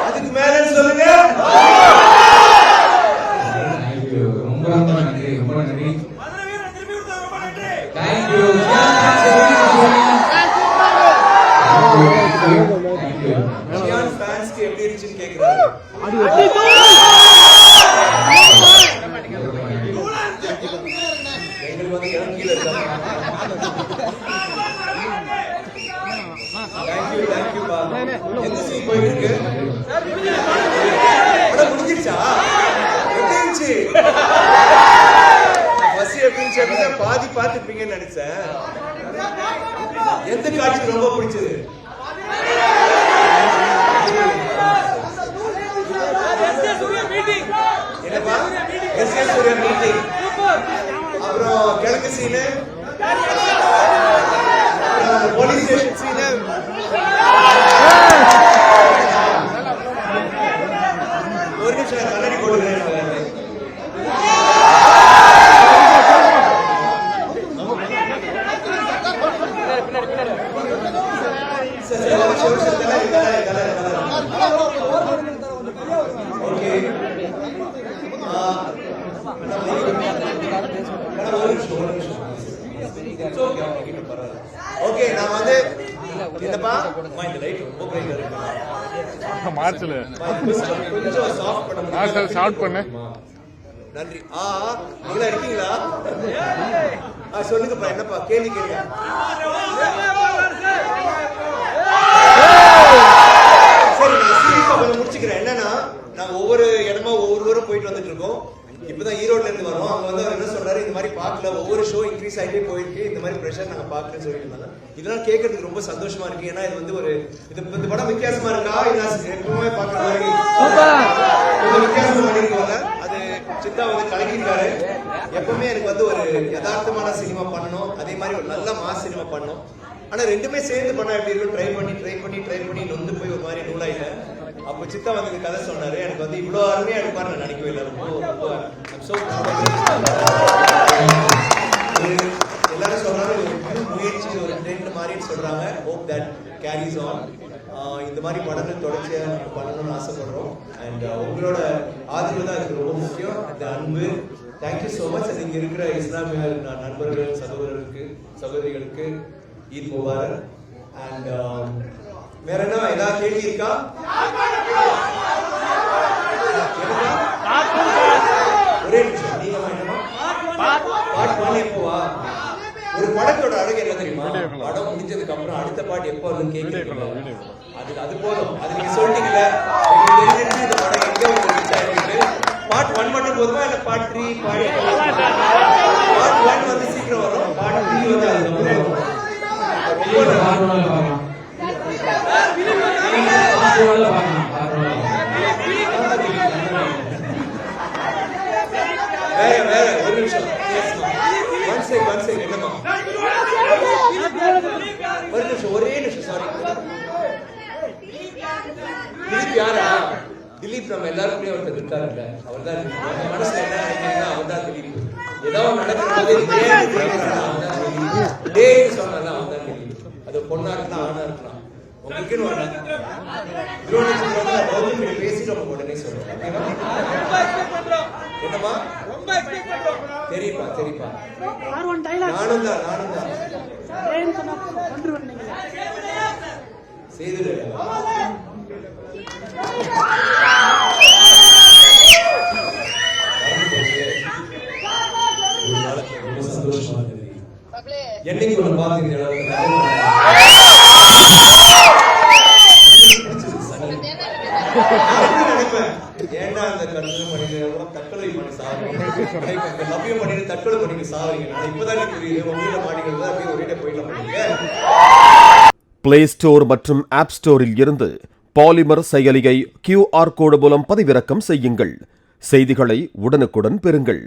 அதுக்கு மேல சொல்லுங்க. எப்படி இருந்துச்சுன்னு கேக்குறாரு. எங்களுக்கு வந்து கீழே இருக்காங்க. தேங்க்யூ. எந்த சீன் போயிட்டு இருக்கு? முடிஞ்சிருச்சா? எப்படி இருந்துச்சு? பாதி பார்த்துப்பீங்கன்னு நினைச்சேன். எந்த காட்சி ரொம்ப பிடிச்சது? என்னப்பா? சூர்யா மீட்டிங், அப்புறம் கிழக்கு சீனு, போலீஸ் ஸ்டேஷன் சீனு, ஒரு நிமிஷம் கண்ணாடி போடுறேன். ஓகே, நான் வந்து என்னப்பா இந்த லைட் ரொம்ப பிரைட்டா இருக்கு. மார்ச்ல கொஞ்சம் சாஃப்ட் பண்ண ஷார்ட் பண்ணு. நன்றி. நீங்களா இருக்கீங்களா? சொல்லுங்கப்பா, என்னப்பா கேள்வி கேளுங்க. சரி, நான் சீரியஸா கொஞ்சம் முடிச்சுக்கிறேன். என்னன்னா, நாங்க ஒவ்வொரு இடமா ஒவ்வொரு போயிட்டு வந்துட்டு இருக்கோம். இப்பதான் ஈரோட்ல இருந்து வரோம். அவங்க வந்து அவர் என்ன சொல்றாரு, இந்த மாதிரி பார்க்கல, ஒவ்வொரு ஷோ இன்க்ரீஸ் ஆகிட்டே போயிருக்கு, இந்த மாதிரி ப்ரெஷர் நாங்க பார்க்கலன்னு சொல்லிட்டு இருந்தாங்க. இதெல்லாம் கேட்கறதுக்கு ரொம்ப சந்தோஷமா இருக்கு. ஏன்னா இது வந்து ஒரு இந்த படம் வித்தியாசமா இருக்கா, எப்பவுமே பாக்குற மாதிரி வித்தியாசமா பண்ணிருக்கோங்க. அது சித்தா வந்து கலக்கிருக்காரு. எப்பவுமே எனக்கு வந்து ஒரு யதார்த்தமான சினிமா பண்ணணும், அதே மாதிரி ஒரு நல்ல மாஸ் சினிமா பண்ணணும். ஆனா ரெண்டுமே சேர்ந்து பண்ணா எப்படி இருக்கும்? ட்ரை பண்ணி நொந்து போய் ஒரு மாதிரி நூலாயிட்டேன். அப்போ சித்தா வந்து கதை சொன்னாரு. எனக்கு வந்து இவ்வளவு அருமையா இருப்பாரு நான் நினைக்கவே இல்லை. எல்லாரும் சொல்றாங்க முயற்சி ஒரு ட்ரெண்ட் மாதிரின்னு சொல்றாங்க. Hope that carries on. இந்த மாதிரி படங்கள் தொடர்ச்சியா பண்ணணும்னு ஆசைப்படுறோம். அண்ட் உங்களோட ஆதரவு தான் எனக்கு ரொம்ப முக்கியம். அந்த அன்பு. Thank you so much. அது இங்க இருக்கிற இஸ்லாமிய நண்பர்கள், சகோதரிகளுக்கு ஈத் முபாரக். அண்ட் வேற என்ன ஏதாவது கேள்வி இருக்கா? ஒரே நிமிஷம். நீங்க பாட்டு பண்ணி எப்போவா? ஒரு படத்தோட அழகு என்ன தெரியுமா? படம் முடிஞ்சதுக்கு அப்புறம் அடுத்த பாட்டு எப்போ வருதுன்னு கேட்கலாம். அது போதும். அது நீங்க சொல்லிட்டீங்கல்ல, இந்த படம் எங்க ரீச் ஆயிருக்கு. பார்ட் 1 மட்டும் போதுமா இல்ல பார்ட் 3 பார்ட் 1 வந்து சீக்கிரம் வரும். பார்ட் 3 வந்து அதுக்கப்புறம் வேற ஒரு நிமிஷம். என்னமா ஒரு நிமிஷம், ஒரே நிமிஷம். சாரி, திலீப் யாரா? திலீப் நம்ம எல்லாருக்குமே ஒருத்தர் இருக்காருல்ல, அவர் தான் மனசுல என்ன நினைக்கிறீங்கன்னா அவர் தான் திலீப். ஏதாவது நடக்கிறது சொன்னால அவன் தான் திலீப். அது பொண்ணா இருக்கலாம், ஆணா இருக்கலாம். உங்களுக்குன்னு ஒரு பேசிட்டு அவங்க உடனே சொல்றேன். என்னமா தெரியுப்பா. நானும் தான் செய்து சந்தோஷமா இருக்கு. என்னைக்கு ஒண்ணு பாத்தீங்க ஏன்டா அந்த கண்ணு பண்ணிட்டு தற்கொலை பண்ணி சாவறீங்க, லவ்யம் பண்ணிட்டு தற்கொலை பண்ணிட்டு சாவறீங்க. நான் இப்பதான் புரியுது. உங்களோட மாடிகள் அப்படியே ஒரே போயிடலாம். பிளே ஸ்டோர் மற்றும் ஆப் ஸ்டோரில் இருந்து பாலிமர் செயலியை QR கோடு மூலம் பதிவிறக்கம் செய்யுங்கள். செய்திகளை உடனுக்குடன் பெறுங்கள்.